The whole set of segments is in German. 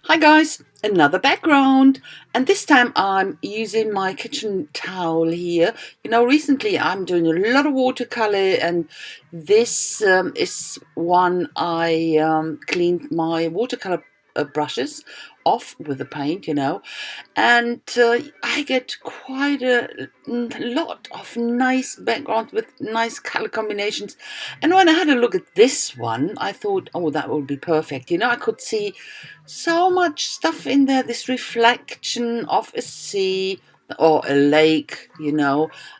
Hi guys, another background, and this time I'm using my kitchen towel here. Recently I'm doing a lot of watercolor, and this is one I cleaned my watercolor brushes off with the paint, and I get quite a lot of nice backgrounds with nice color combinations. And when I had a look at this one, I thought, oh, that would be perfect. I could see so much stuff in there, this reflection of a sea or a lake,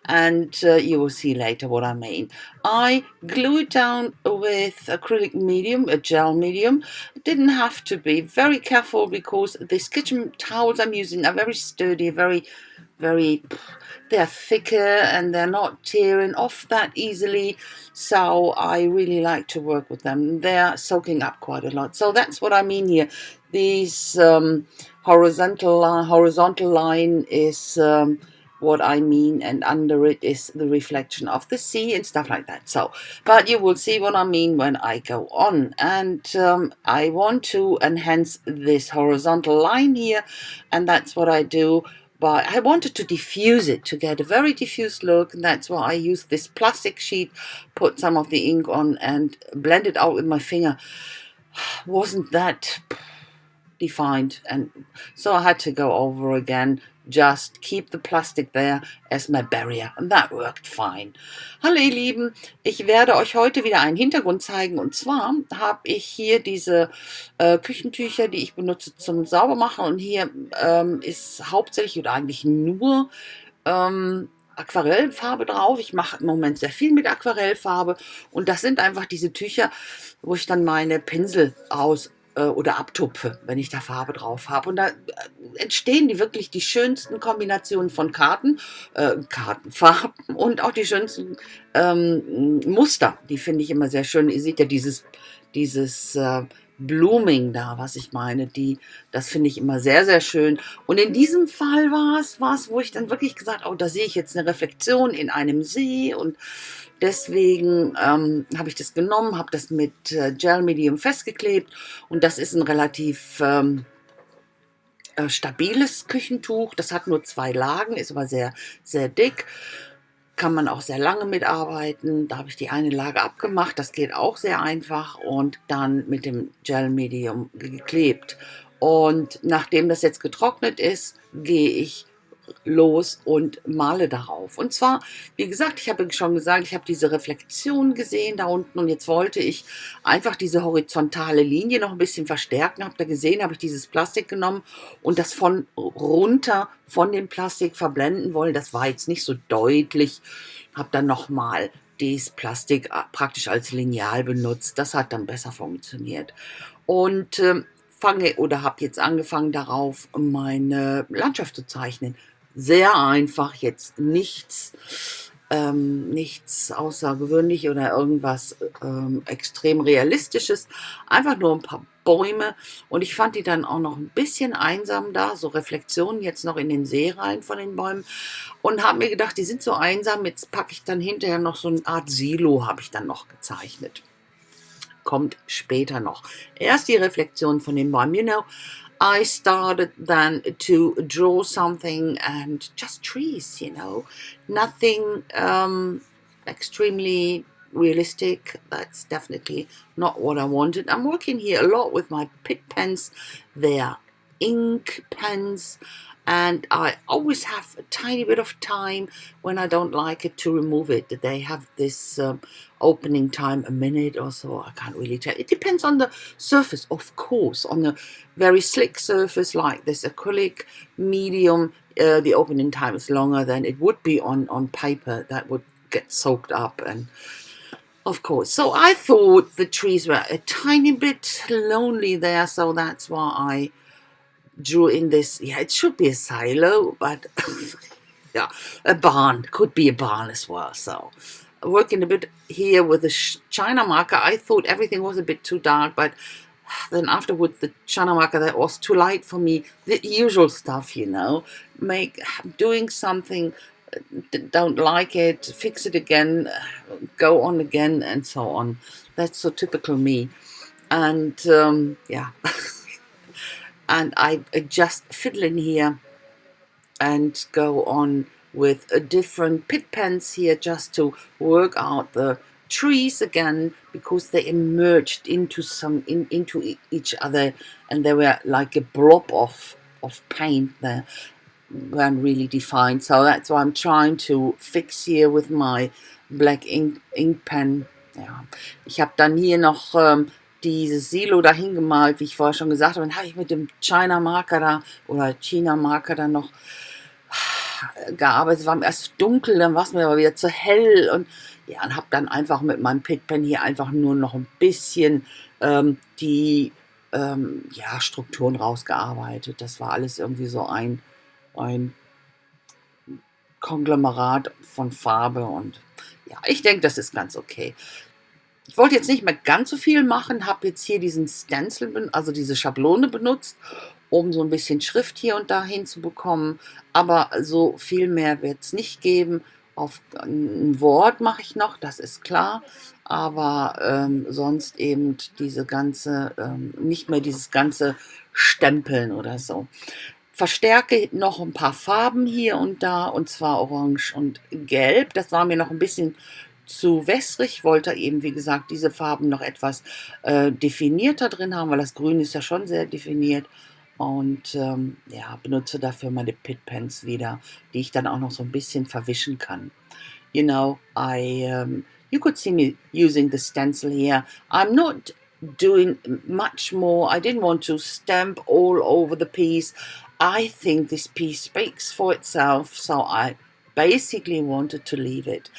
and you will see later what I mean. I glue it down with acrylic medium, a gel medium. It didn't have to be. Very careful, because these kitchen towels I'm using are very sturdy, very, they're thicker and they're not tearing off that easily. So I really like to work with them. They're soaking up quite a lot. So that's what I mean here. These horizontal line is what I mean, and under it is the reflection of the sea and stuff like that. So, but you will see what I mean when I go on. And I want to enhance this horizontal line here, and that's what I do. But I wanted to diffuse it to get a very diffuse look, and that's why I used this plastic sheet, put some of the ink on and blend it out with my finger. Wasn't that defined, and so I had to go over again, just keep the plastic there as my barrier, and that worked fine. Hallo ihr Lieben, ich werde euch heute wieder einen Hintergrund zeigen, und zwar habe ich hier diese Küchentücher, die ich benutze zum Saubermachen, und hier ist hauptsächlich oder eigentlich nur Aquarellfarbe drauf. Ich mache im Moment sehr viel mit Aquarellfarbe, und das sind einfach diese Tücher, wo ich dann meine Pinsel oder abtupfe, wenn ich da Farbe drauf habe. Und da entstehen wirklich die schönsten Kombinationen von Kartenfarben und auch die schönsten Muster. Die finde ich immer sehr schön. Ihr seht ja dieses Blooming da, was ich meine, das finde ich immer sehr, sehr schön. Und in diesem Fall war es, wo ich dann wirklich gesagt habe, oh, da sehe ich jetzt eine Reflexion in einem See, und deswegen habe ich das genommen, habe das mit Gel Medium festgeklebt, und das ist ein relativ stabiles Küchentuch. Das hat nur 2 Lagen, ist aber sehr, sehr dick. Kann man auch sehr lange mitarbeiten. Da habe ich die eine Lage abgemacht, das geht auch sehr einfach, und dann mit dem Gel Medium geklebt. Und nachdem das jetzt getrocknet ist, gehe ich los und male darauf. Und zwar, wie gesagt, ich habe schon gesagt, ich habe diese Reflexion gesehen da unten, und jetzt wollte ich einfach diese horizontale Linie noch ein bisschen verstärken. Habt ihr gesehen, habe ich dieses Plastik genommen und das von runter von dem Plastik verblenden wollen. Das war jetzt nicht so deutlich. Habe dann nochmal dieses Plastik praktisch als Lineal benutzt. Das hat dann besser funktioniert. Und habe jetzt angefangen, darauf meine Landschaft zu zeichnen. Sehr einfach, jetzt nichts außergewöhnlich oder irgendwas extrem Realistisches. Einfach nur ein paar Bäume, und ich fand die dann auch noch ein bisschen einsam da, so Reflexionen jetzt noch in den See rein von den Bäumen, und habe mir gedacht, die sind so einsam, jetzt packe ich dann hinterher noch so eine Art Silo, habe ich dann noch gezeichnet. Kommt später noch. Erst die Reflexion von den Bäumen. I started then to draw something, and just trees, nothing extremely realistic. That's definitely not what I wanted. I'm working here a lot with my Pitt pens. They're ink pens, and I always have a tiny bit of time when I don't like it to remove it. They have this opening time, a minute or so. I can't really tell. It depends on the surface, of course. On a very slick surface like this acrylic medium, the opening time is longer than it would be on paper. That would get soaked up, and of course. So I thought the trees were a tiny bit lonely there, so that's why I drew in this. Yeah, it should be a silo, but yeah, a barn. Could be a barn as well. So working a bit here with the China marker. I thought everything was a bit too dark, but then afterwards the China marker, that was too light for me. The usual stuff, doing something, don't like it, fix it again, go on again, and so on. That's so typical me. And yeah. and I just fiddle in here and go on with a different pit pens here just to work out the trees again, because they emerged into each other, and they were like a blob of paint there, weren't really defined. So that's what I'm trying to fix here with my black ink pen. Ja. Ich habe dann hier noch dieses Silo dahin gemalt, wie ich vorher schon gesagt habe. Dann habe ich mit dem China Marker da oder China Marker dann noch gearbeitet. Es war erst dunkel, dann war es mir aber wieder zu hell, und ja, und habe dann einfach mit meinem Pitt Pen hier einfach nur noch ein bisschen die Strukturen rausgearbeitet. Das war alles irgendwie so ein Konglomerat von Farbe, und ja, ich denke, das ist ganz okay. Ich wollte jetzt nicht mehr ganz so viel machen, habe jetzt hier diesen Stencil, also diese Schablone benutzt, um so ein bisschen Schrift hier und da hinzubekommen, aber so viel mehr wird es nicht geben. Auf ein Wort mache ich noch, das ist klar, aber sonst eben diese ganze, nicht mehr dieses ganze Stempeln oder so. Verstärke noch ein paar Farben hier und da, und zwar Orange und Gelb. Das war mir noch ein bisschen zu wässrig. Ich wollte eben, wie gesagt, diese Farben noch etwas definierter drin haben, weil das Grün ist ja schon sehr definiert. Und ja, benutze dafür meine Pit Pens wieder, die ich dann auch noch so ein bisschen verwischen kann. You know, you could see me using the stencil here. I'm not doing much more. I didn't want to stamp all over the piece. I think this piece speaks for itself, so I basically wanted to leave it.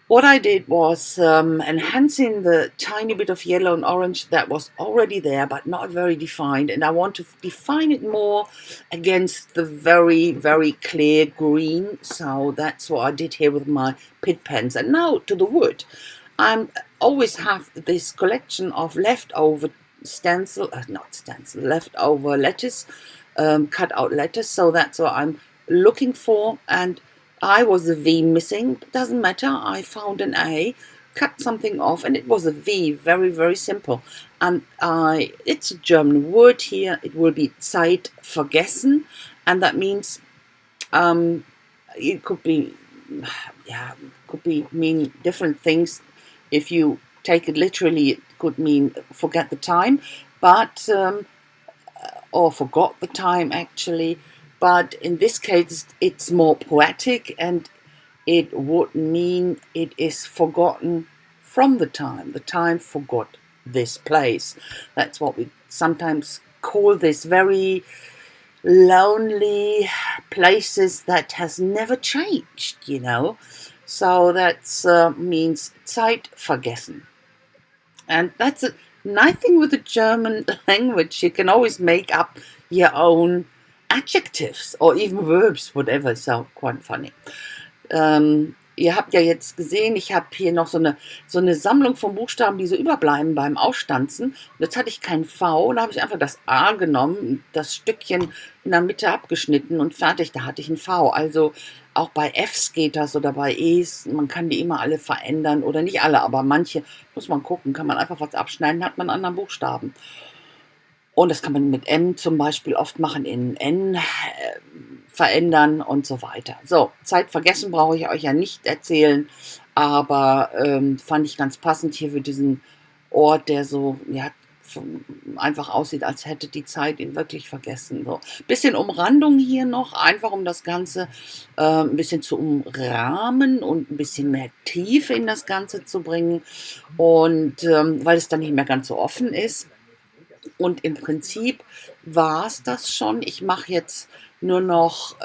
What I did was enhancing the tiny bit of yellow and orange that was already there, but not very defined. And I want to define it more against the very, very clear green. So that's what I did here with my Pitt pens. And now to the wood. I always have this collection of leftover leftover lettuce, cut out lettuce. So that's what I'm looking for. And I was a V missing, but doesn't matter. I found an A, cut something off, and it was a V. Very, very simple. And it's a German word here. It will be Zeit vergessen, and that means it could be mean different things. If you take it literally, it could mean forget the time, but or forgot the time actually. But in this case, it's more poetic, and it would mean it is forgotten from the time forgot this place. That's what we sometimes call this very lonely places that has never changed, you know. So that means Zeit vergessen. And that's a nice thing with the German language. You can always make up your own adjectives or even verbs, whatever. So quite funny. Ihr habt ja jetzt gesehen, ich habe hier noch so eine Sammlung von Buchstaben, die so überbleiben beim Ausstanzen. Und jetzt hatte ich kein V, da habe ich einfach das A genommen, das Stückchen in der Mitte abgeschnitten und fertig, da hatte ich ein V. Also auch bei Fs geht das oder bei Es, man kann die immer alle verändern oder nicht alle, aber manche, muss man gucken, kann man einfach was abschneiden, hat man einen anderen Buchstaben. Und das kann man mit M zum Beispiel oft machen, in N verändern und so weiter. So, Zeit vergessen brauche ich euch ja nicht erzählen, aber fand ich ganz passend hier für diesen Ort, der so ja, einfach aussieht, als hätte die Zeit ihn wirklich vergessen. So. Bisschen Umrandung hier noch, einfach um das Ganze ein bisschen zu umrahmen und ein bisschen mehr Tiefe in das Ganze zu bringen, und weil es dann nicht mehr ganz so offen ist. Und im Prinzip war es das schon. Ich mache jetzt nur noch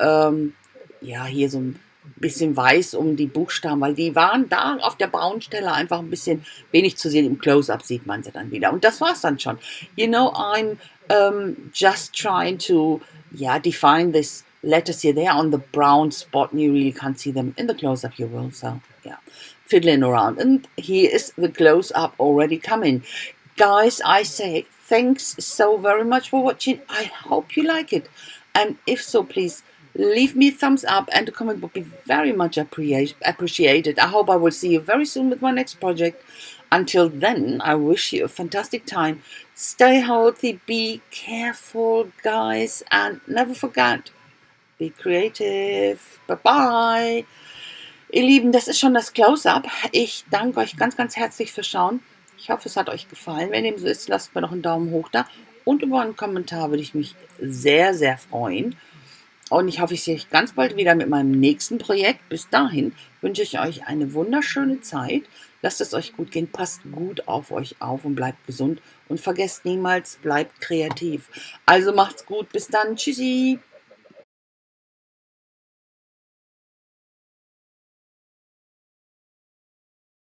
hier so ein bisschen weiß um die Buchstaben, weil die waren da auf der braunen Stelle einfach ein bisschen wenig zu sehen. Im Close-Up sieht man sie dann wieder. Und das war es dann schon. You know, I'm just trying to define this letters here. They're on the brown spot and you really can't see them. In the close-up you will. So, yeah, fiddling around. And here is the close-up already coming. Guys, I say thanks so very much for watching. I hope you like it. And if so, please leave me a thumbs up and a comment would be very much appreciated. I hope I will see you very soon with my next project. Until then, I wish you a fantastic time. Stay healthy, be careful, guys, and never forget, be creative. Bye-bye. Ihr Lieben, das ist schon das Close-Up. Ich danke euch ganz, ganz herzlich fürs Schauen. Ich hoffe, es hat euch gefallen. Wenn dem so ist, lasst mir doch einen Daumen hoch da. Und über einen Kommentar würde ich mich sehr, sehr freuen. Und ich hoffe, ich sehe euch ganz bald wieder mit meinem nächsten Projekt. Bis dahin wünsche ich euch eine wunderschöne Zeit. Lasst es euch gut gehen, passt gut auf euch auf und bleibt gesund. Und vergesst niemals, bleibt kreativ. Also macht's gut, bis dann, tschüssi.